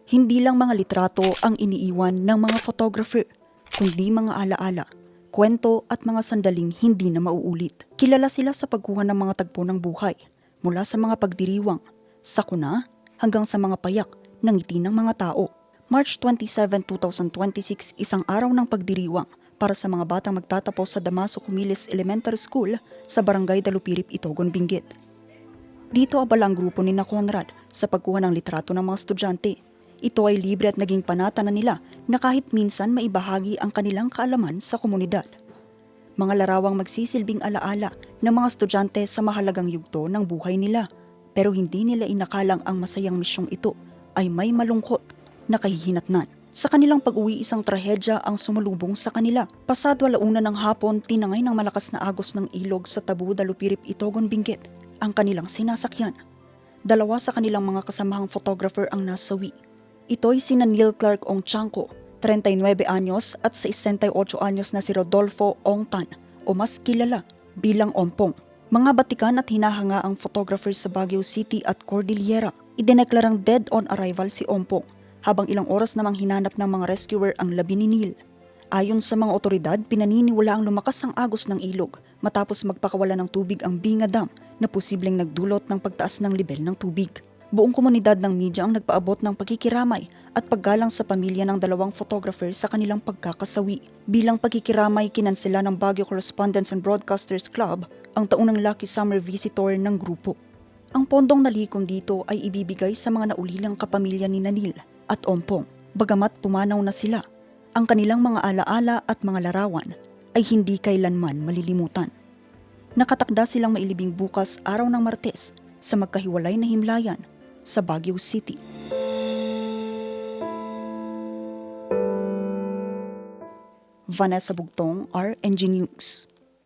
Hindi lang mga litrato ang iniiwan ng mga photographer, kundi mga alaala, kwento at mga sandaling hindi na mauulit. Kilala sila sa pagkuha ng mga tagpo ng buhay, mula sa mga pagdiriwang, sakuna, hanggang sa mga payak ng ngiti ng mga tao. March 27, 2026, isang araw ng pagdiriwang para sa mga batang magtatapos sa Damaso Cumiles Elementary School sa Barangay Dalupirip, Itogon, Benguet. Dito abala ang grupo ni Conrad sa pagkuha ng litrato ng mga estudyante. Ito ay libre at naging panata na nila na kahit minsan maibahagi ang kanilang kaalaman sa komunidad. Mga larawang magsisilbing alaala ng mga estudyante sa mahalagang yugto ng buhay nila, pero hindi nila inakalang ang masayang misyong ito ay may malungkot na kahihinatnan. Sa kanilang pag-uwi, isang trahedya ang sumalubong sa kanila. Pasado 1:00 ng hapon, tinangay ng malakas na agos ng ilog sa Tabu, Dalupirip, Itogon, Benguet ang kanilang sinasakyan. 2 sa kanilang mga kasamahang photographer ang nasawi. Ito'y sina Neil Clark Ong Chanco, 39 anyos, at 68 anyos na si Rodolfo Ong Tan o mas kilala bilang Ompong. Mga batikan at hinahanga ang photographer sa Baguio City at Cordillera. Idineklarang dead on arrival si Ompong, habang ilang oras namang hinanap ng mga rescuer ang labi ni Neil. Ayon sa mga otoridad, pinaniniwala ang lumakas ang agos ng ilog matapos magpakawala ng tubig ang Binga Dam na posibleng nagdulot ng pagtaas ng lebel ng tubig. Buong komunidad ng media ang nagpaabot ng pagkikiramay at paggalang sa pamilya ng 2 photographer sa kanilang pagkakasawi. Bilang pagkikiramay, kinansela ng Baguio Correspondents and Broadcasters Club ang taunang Lucky Summer Visitor ng grupo. Ang pondong nalikom dito ay ibibigay sa mga naulilang kapamilya ni Neil at Ompong. Bagamat pumanaw na sila, ang kanilang mga alaala at mga larawan ay hindi kailanman malilimutan. Nakatakda silang mailibing bukas, araw ng Martes, sa magkahiwalay na himlayan sa Baguio City. Vanessa Bugtong, RNG News.